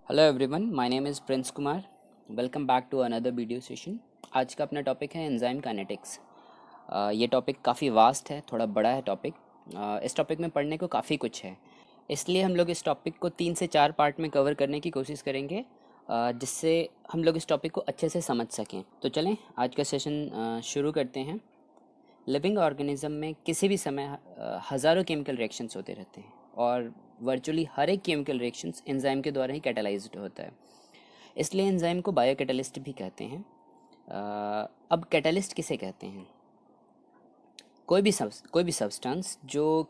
Hello everyone, my name is Prince Kumar. Welcome back to another video session. आज का अपना topic है enzyme kinetics. ये टॉपिक काफ़ी वास्ट है, थोड़ा बड़ा है टॉपिक। इस टॉपिक में पढ़ने को काफ़ी कुछ है, इसलिए हम लोग इस टॉपिक को 3 से 4 पार्ट में कवर करने की कोशिश करेंगे, जिससे हम लोग इस टॉपिक को अच्छे से समझ सकें। तो चलें आज का सेशन शुरू करते हैं। लिविंग ऑर्गेनिज्म में किसी भी समय हज़ारों केमिकल रिएक्शंस होते रहते हैं और वर्चुअली हर एक केमिकल रिएक्शंस एंजाइम के द्वारा ही कैटालाइज्ड होता है। इसलिए एंजाइम को बायो कैटालिस्ट भी कहते हैं। अब कैटालिस्ट किसे कहते हैं? कोई भी सब्सटेंस जो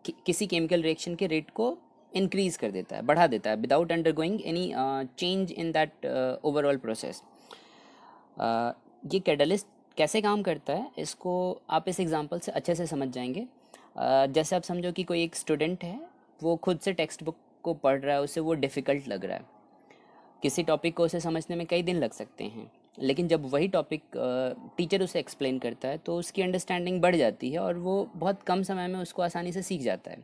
किसी केमिकल रिएक्शन के रेट को इंक्रीज कर देता है, बढ़ा देता है, without undergoing any change in that overall process. ये कैटालिस्ट कैसे काम करता है, इसको आप इस एग्जांपल से अच्छे से समझ जाएंगे। जैसे आप समझो कि कोई एक स्टूडेंट है, वो खुद से टेक्स्ट बुक को पढ़ रहा है, उसे वो डिफ़िकल्ट लग रहा है। किसी टॉपिक को उसे समझने में कई दिन लग सकते हैं, लेकिन जब वही टॉपिक टीचर उसे एक्सप्लेन करता है तो उसकी अंडरस्टैंडिंग बढ़ जाती है और वो बहुत कम समय में उसको आसानी से सीख जाता है।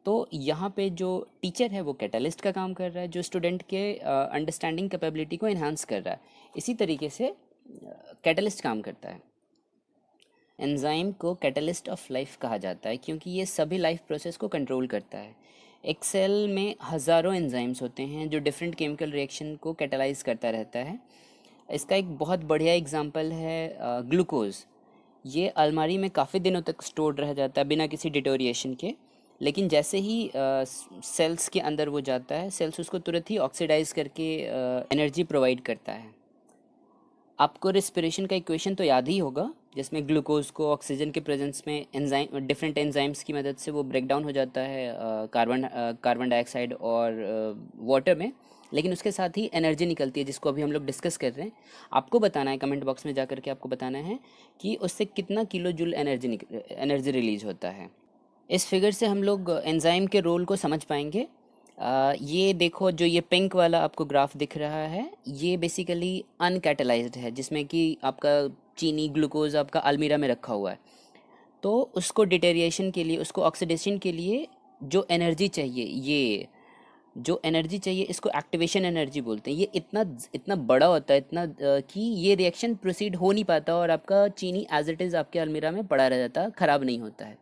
तो यहाँ पे जो टीचर है वो कैटलिस्ट का काम कर रहा है, जो स्टूडेंट के अंडरस्टैंडिंग कैपेबिलिटी को इन्हांस कर रहा है। इसी तरीके से कैटलिस्ट काम करता है। एंजाइम को कैटलिस्ट ऑफ लाइफ कहा जाता है क्योंकि ये सभी लाइफ प्रोसेस को कंट्रोल करता है। एक सेल में हज़ारों एंजाइम्स होते हैं जो डिफरेंट केमिकल रिएक्शन को कैटलाइज करता रहता है। इसका एक बहुत बढ़िया एग्जांपल है ग्लूकोज। ये अलमारी में काफ़ी दिनों तक स्टोर रह जाता है बिना किसी डिटोरिएशन के, लेकिन जैसे ही सेल्स के अंदर वो जाता है, सेल्स उसको तुरंत ही ऑक्सीडाइज करके एनर्जी प्रोवाइड करता है। आपको रिस्पिरेशन का इक्वेशन तो याद ही होगा, जिसमें ग्लूकोज को ऑक्सीजन के प्रेजेंस में एंजाइम डिफरेंट एंजाइम्स की मदद से वो ब्रेक डाउन हो जाता है कार्बन डाइऑक्साइड और वाटर में, लेकिन उसके साथ ही एनर्जी निकलती है जिसको अभी हम लोग डिस्कस कर रहे हैं। आपको बताना है, कमेंट बॉक्स में जा कर के आपको बताना है कि उससे कितना किलो जूल एनर्जी रिलीज होता है। इस फिगर से हम लोग एंजाइम के रोल को समझ पाएंगे। ये देखो, जो ये पिंक वाला आपको ग्राफ दिख रहा है, ये बेसिकली अनकैटलाइज्ड है, जिसमें कि आपका चीनी ग्लूकोज आपका अलमीरा में रखा हुआ है। तो उसको डिटेरिएशन के लिए, उसको ऑक्सीडेशन के लिए जो एनर्जी चाहिए, ये जो एनर्जी चाहिए इसको एक्टिवेशन एनर्जी बोलते हैं। ये इतना इतना बड़ा होता है, इतना कि ये रिएक्शन प्रोसीड हो नहीं पाता और आपका चीनी एज इट इज़ आपके अलमीरा में पड़ा रह जाता, ख़राब नहीं होता है।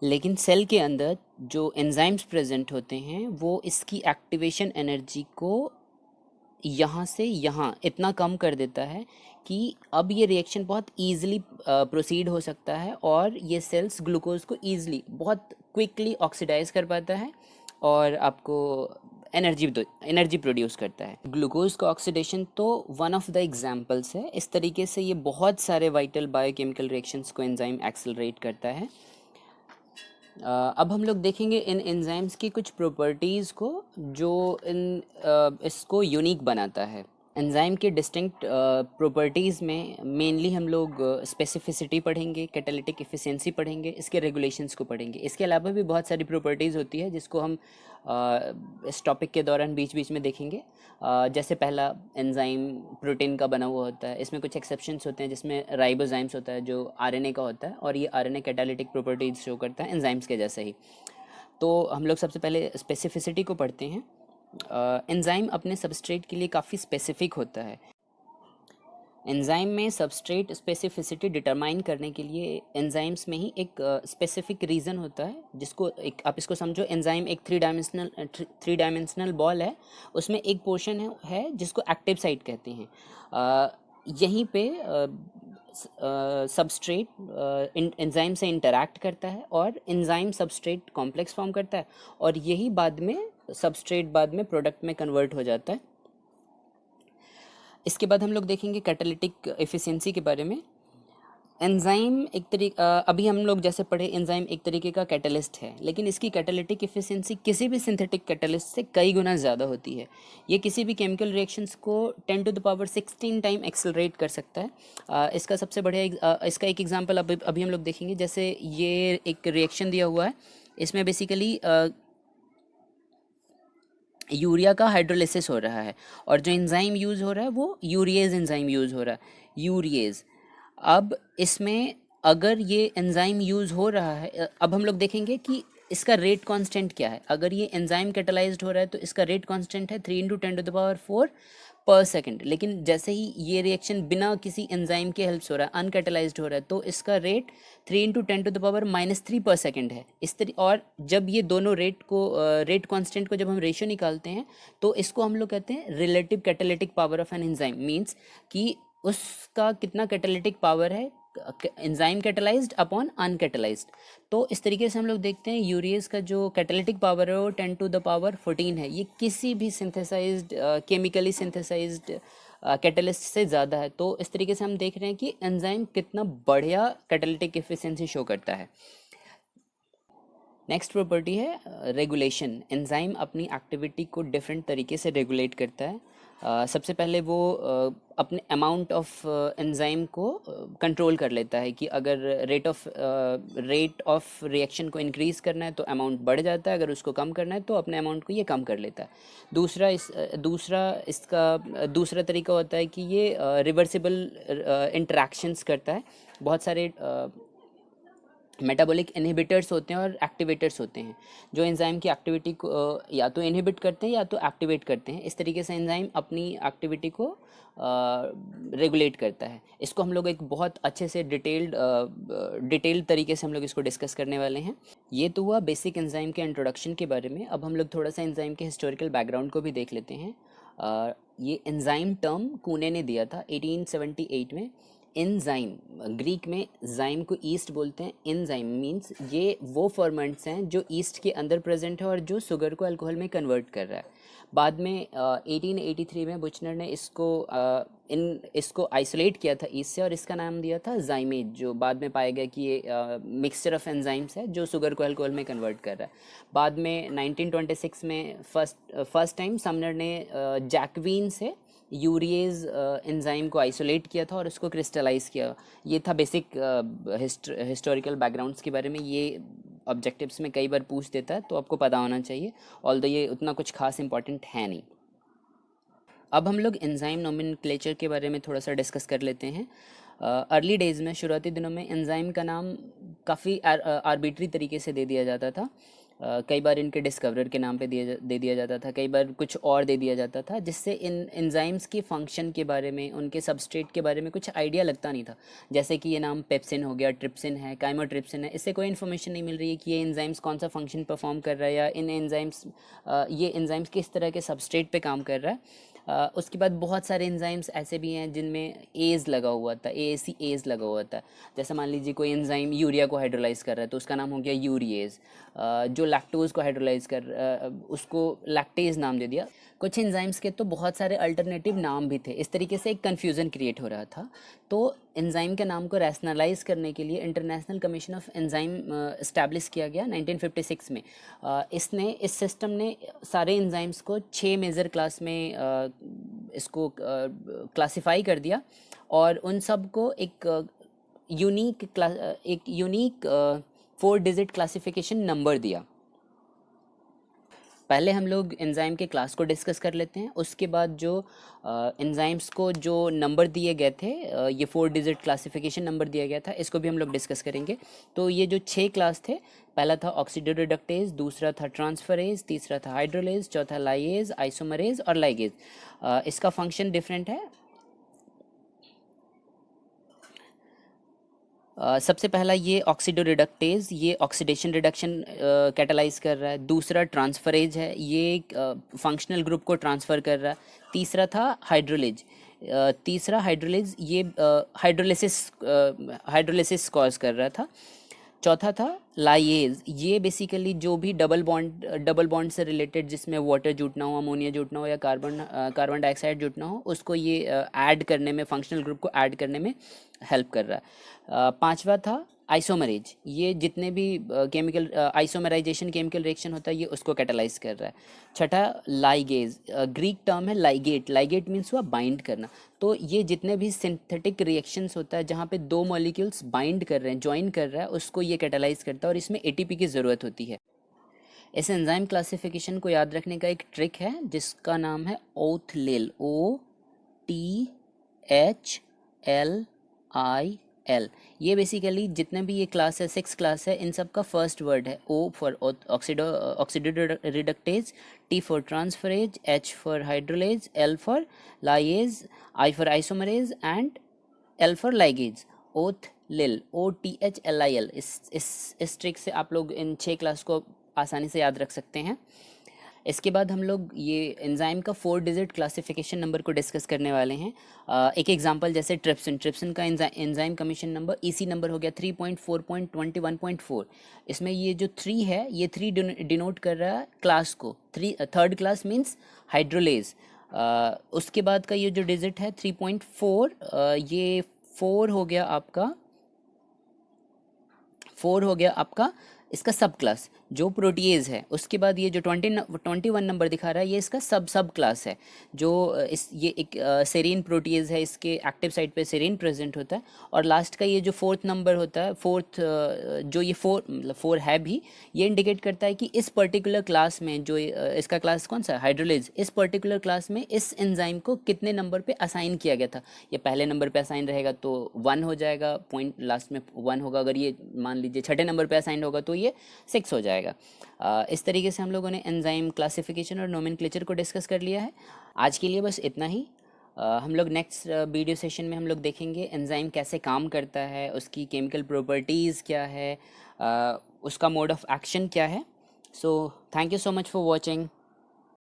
लेकिन सेल के अंदर जो एंजाइम्स प्रेजेंट होते हैं वो इसकी एक्टिवेशन एनर्जी को यहाँ से यहाँ इतना कम कर देता है कि अब ये रिएक्शन बहुत ईजिली प्रोसीड हो सकता है और ये सेल्स ग्लूकोज को ईजिली बहुत क्विकली ऑक्सीडाइज कर पाता है और आपको एनर्जी प्रोड्यूस करता है। ग्लूकोज का ऑक्सीडेशन तो वन ऑफ द एग्जांपल्स है। इस तरीके से ये बहुत सारे वाइटल बायोकेमिकल रिएक्शंस को एंजाइम एक्सेलरेट करता है। अब हम लोग देखेंगे इन एंजाइम्स की कुछ प्रॉपर्टीज़ को जो इसको यूनिक बनाता है। एंजाइम के डिस्टिंक्ट प्रॉपर्टीज़ में मेनली हम लोग स्पेसिफिसिटी पढ़ेंगे, कैटालिटिक एफिशिएंसी पढ़ेंगे, इसके रेगुलेशंस को पढ़ेंगे। इसके अलावा भी बहुत सारी प्रॉपर्टीज़ होती है जिसको हम इस टॉपिक के दौरान बीच बीच में देखेंगे। जैसे पहला, एंजाइम प्रोटीन का बना हुआ होता है। इसमें कुछ एक्सेप्शंस होते हैं, जिसमें राइबोजाइम्स होता है जो आरएनए का होता है, और ये आरएनए कैटालिटिक प्रॉपर्टीज शो करता है एंजाइम्स के जैसे ही। तो हम लोग सबसे पहले स्पेसिफिसिटी को पढ़ते हैं। एंजाइम अपने सबस्ट्रेट के लिए काफ़ी स्पेसिफिक होता है। एंजाइम में सबस्ट्रेट स्पेसिफिसिटी डिटरमाइन करने के लिए एंजाइम्स में ही एक स्पेसिफिक रीज़न होता है, जिसको एक आप इसको समझो, एंजाइम एक थ्री डायमेंशनल बॉल है। उसमें एक पोर्शन है जिसको एक्टिव साइट कहते हैं। यहीं पे सबस्ट्रेट एंजाइम से इंटरैक्ट करता है और एंजाइम सबस्ट्रेट कॉम्प्लेक्स फॉर्म करता है, और यही बाद में सबस्ट्रेट बाद में प्रोडक्ट में कन्वर्ट हो जाता है। इसके बाद हम लोग देखेंगे कैटालिटिक एफिशिएंसी के बारे में। एंजाइम अभी हम लोग जैसे पढ़े, एंजाइम एक तरीके का कैटलिस्ट है, लेकिन इसकी कैटालिटिक एफिशिएंसी किसी भी सिंथेटिक कैटलिस्ट से कई गुना ज़्यादा होती है। ये किसी भी केमिकल रिएक्शंस को 10⁻16 टाइम एक्सेलरेट कर सकता है। इसका सबसे बढ़िया इसका एक एग्जांपल अभी हम लोग देखेंगे। जैसे ये एक रिएक्शन दिया हुआ है, इसमें बेसिकली यूरिया का हाइड्रोलिसिस हो रहा है, और जो एंजाइम यूज़ हो रहा है वो यूरिएज एंजाइम यूज़ हो रहा है, यूरिएज। अब इसमें अगर ये एंजाइम यूज़ हो रहा है, अब हम लोग देखेंगे कि इसका रेट कांस्टेंट क्या है? अगर ये एंजाइम कैटलाइज्ड हो रहा है तो इसका रेट कांस्टेंट है 3 × 10⁴ पर सेकंड। लेकिन जैसे ही ये रिएक्शन बिना किसी एंजाइम के हेल्प से हो रहा है, अनकैटलाइज्ड हो रहा है, तो इसका रेट 3 × 10⁻³ पर सेकंड है। इस तरह, और जब ये दोनों रेट कांस्टेंट को जब हम रेशियो निकालते हैं तो इसको हम लोग कहते हैं relative catalytic power of an enzyme. Means कि उसका कितना कैटालिटिक पावर है एंजाइम कैटलाइज्ड अपॉन अनकैटलाइज्ड। तो इस तरीके से हम लोग देखते हैं यूरियस का जो कैटालिटिक पावर है वो 10⁻14 है। ये किसी भी सिंथेसाइज्ड केमिकली सिंथेसाइज्ड कैटलिस्ट से ज़्यादा है। तो इस तरीके से हम देख रहे हैं कि एंजाइम कितना बढ़िया कैटालिटिक एफिशिएंसी शो करता है। नेक्स्ट प्रॉपर्टी है रेगुलेशन। एंजाइम अपनी एक्टिविटी को डिफरेंट तरीके से रेगुलेट करता है। सबसे पहले वो अपने अमाउंट ऑफ एंजाइम को कंट्रोल कर लेता है कि अगर रेट ऑफ रिएक्शन को इंक्रीज़ करना है तो अमाउंट बढ़ जाता है, अगर उसको कम करना है तो अपने अमाउंट को ये कम कर लेता है। दूसरा तरीका होता है कि ये रिवर्सिबल इंटरेक्शंस करता है। बहुत सारे मेटाबॉलिक इनहिबिटर्स होते हैं और एक्टिवेटर्स होते हैं जो एंजाइम की एक्टिविटी को या तो इनहिबिट करते हैं या तो एक्टिवेट करते हैं। इस तरीके से एंजाइम अपनी एक्टिविटी को रेगुलेट करता है। इसको हम लोग एक बहुत अच्छे से डिटेल्ड तरीके से हम लोग इसको डिस्कस करने वाले हैं। ये तो हुआ बेसिक एंजाइम के इंट्रोडक्शन के बारे में। अब हम लोग थोड़ा सा एंजाइम के हिस्टोरिकल बैकग्राउंड को भी देख लेते हैं। ये एंजाइम टर्म कूने ने दिया था 1878 में। एंजाइम, ग्रीक में जाइम को ईस्ट बोलते हैं। एंजाइम मींस ये वो फर्मेंट्स हैं जो ईस्ट के अंदर प्रेजेंट है और जो शुगर को अल्कोहल में कन्वर्ट कर रहा है। बाद में 1883 में बुचनर ने इसको आइसोलेट किया था ईस्ट से और इसका नाम दिया था जाइमेज, जो बाद में पाया गया कि ये मिक्सचर ऑफ एंजाइम्स है जो शुगर को अल्कोहल में कन्वर्ट कर रहा है। बाद में 1926 में फर्स्ट टाइम समनर ने जैकवीन से यूरिएज एंजाइम को आइसोलेट किया था और उसको क्रिस्टलाइज किया। ये था बेसिक हिस्टोरिकल बैकग्राउंड्स के बारे में। ये ऑब्जेक्टिव्स में कई बार पूछ देता है तो आपको पता होना चाहिए, ऑल्दो ये उतना कुछ खास इंपॉर्टेंट है नहीं। अब हम लोग एंजाइम नोमेनक्लेचर के बारे में थोड़ा सा डिस्कस कर लेते हैं। अर्ली डेज़ में, शुरुआती दिनों में एंजाइम का नाम काफ़ी आर्बिट्री तरीके से दे दिया जाता था। कई बार इनके डिस्कवरर के नाम पे दे दिया जाता था, कई बार कुछ और दे दिया जाता था, जिससे इन एंजाइम्स के फंक्शन के बारे में, उनके सबस्ट्रेट के बारे में कुछ आइडिया लगता नहीं था। जैसे कि ये नाम पेप्सिन हो गया, ट्रिप्सिन है, काइमोट्रिप्सिन है, इससे कोई इन्फॉर्मेशन नहीं मिल रही है कि ये एंजाइम्स कौन सा फंक्शन परफॉर्म कर रहा है या ये एंजाइम्स किस तरह के सबस्ट्रेट पे काम कर रहा है। उसके बाद बहुत सारे एंजाइम्स ऐसे भी हैं जिनमें एज लगा हुआ था, AAC एज लगा हुआ था। जैसे मान लीजिए कोई एंजाइम यूरिया को हाइड्रोलाइज कर रहा है तो उसका नाम हो गया यूरिएज। जो लैक्टोज को हाइड्रोलाइज उसको लैक्टेज नाम दे दिया। कुछ एंजाइम्स के तो बहुत सारे अल्टरनेटिव नाम भी थे। इस तरीके से एक कन्फ्यूज़न क्रिएट हो रहा था। तो एंजाइम के नाम को रैशनलाइज करने के लिए international commission of enzyme establish किया गया 1956 में। इस सिस्टम ने सारे एंजाइम्स को 6 मेजर क्लास में इसको क्लासिफाई कर दिया और उन सब को एक यूनिक 4 डिजिट क्लासिफिकेशन नंबर दिया। पहले हम लोग एंजाइम के क्लास को डिस्कस कर लेते हैं, उसके बाद जो एंजाइम्स को जो नंबर दिए गए थे, ये 4 डिजिट क्लासिफिकेशन नंबर दिया गया था, इसको भी हम लोग डिस्कस करेंगे। तो ये जो 6 क्लास थे, पहला था ऑक्सीडोरिडक्टेज, दूसरा था ट्रांसफरेज, तीसरा था हाइड्रोलेज, चौथा लाइएज, आइसोमरेज और लाइगेज। इसका फंक्शन डिफरेंट है। सबसे पहला ये ऑक्सीडोरिडक्टेज, ये ऑक्सीडेशन रिडक्शन कैटालाइज कर रहा है। दूसरा ट्रांसफरेज है, ये फंक्शनल ग्रुप को ट्रांसफ़र कर रहा है। तीसरा था हाइड्रोलेज, ये हाइड्रोलिसिस कॉज कर रहा था। चौथा था लाइएज, ये बेसिकली जो भी डबल बॉन्ड से रिलेटेड, जिसमें वाटर जुटना हो, अमोनिया जुटना हो या कार्बन डाइऑक्साइड जुटना हो, उसको ये ऐड करने में, फंक्शनल ग्रुप को ऐड करने में हेल्प कर रहा है। पांचवा था आइसोमरेज, ये जितने भी आइसोमराइजेशन केमिकल रिएक्शन होता है ये उसको कैटालाइज कर रहा है। छठा लाइगेज, ग्रीक टर्म है लाइगेट मीन्स हुआ बाइंड करना। तो ये जितने भी सिंथेटिक रिएक्शंस होता है जहाँ पे 2 मॉलिक्यूल्स बाइंड कर रहे हैं, ज्वाइन कर रहा है, उसको ये कैटालाइज करता है और इसमें ATP की ज़रूरत होती है। इस एंजाइम क्लासिफिकेशन को याद रखने का एक ट्रिक है जिसका नाम है OTHLIL, OTHLIL। एल, ये बेसिकली जितने भी ये क्लास है 6 क्लास है, इन सब का फर्स्ट वर्ड है। O for oxido reductase, T for transferase, H for hydrolase, L for lyase, I for isomerase and L for ligase. ओथ लिल, OTHLIL। इस ट्रिक से आप लोग इन 6 क्लास को आसानी से याद रख सकते हैं। इसके बाद हम लोग ये एंजाइम का 4 डिजिट क्लासिफिकेशन नंबर को डिस्कस करने वाले हैं। एक एग्जांपल जैसे ट्रिप्सिन का enzyme commission number EC number हो गया 3.4.21.4। इसमें ये जो 3 है, ये 3 डिनोट कर रहा है क्लास को। Third class means hydrolase. उसके बाद का ये जो डिजिट है 3.4, ये 4 हो गया आपका, 4 हो गया आपका इसका सब क्लास जो प्रोटीएज है। उसके बाद ये जो 21 नंबर दिखा रहा है, ये इसका सब क्लास है। जो इस ये एक सेरीन प्रोटीएज है, इसके एक्टिव साइट पे सेरीन प्रेजेंट होता है। और लास्ट का ये जो 4th नंबर होता है, जो ये 4 है भी, ये इंडिकेट करता है कि इस पर्टिकुलर क्लास में जो इसका क्लास कौन सा है, हाइड्रोलेज, इस पर्टिकुलर क्लास में इस एंजाइम को कितने नंबर पे असाइन किया गया था। ये पहले नंबर पे असाइन रहेगा तो 1 हो जाएगा, पॉइंट लास्ट में 1 होगा। अगर ये मान लीजिए छठे नंबर पे असाइन होगा तो ये 6 हो जाएगा। इस तरीके से हम लोगों ने एंजाइम क्लासिफिकेशन और नोमेनक्लेचर को डिस्कस कर लिया है। आज के लिए बस इतना ही। हम लोग नेक्स्ट वीडियो सेशन में हम लोग देखेंगे एंजाइम कैसे काम करता है, उसकी केमिकल प्रॉपर्टीज़ क्या है, उसका मोड ऑफ एक्शन क्या है। So thank you so much for watching.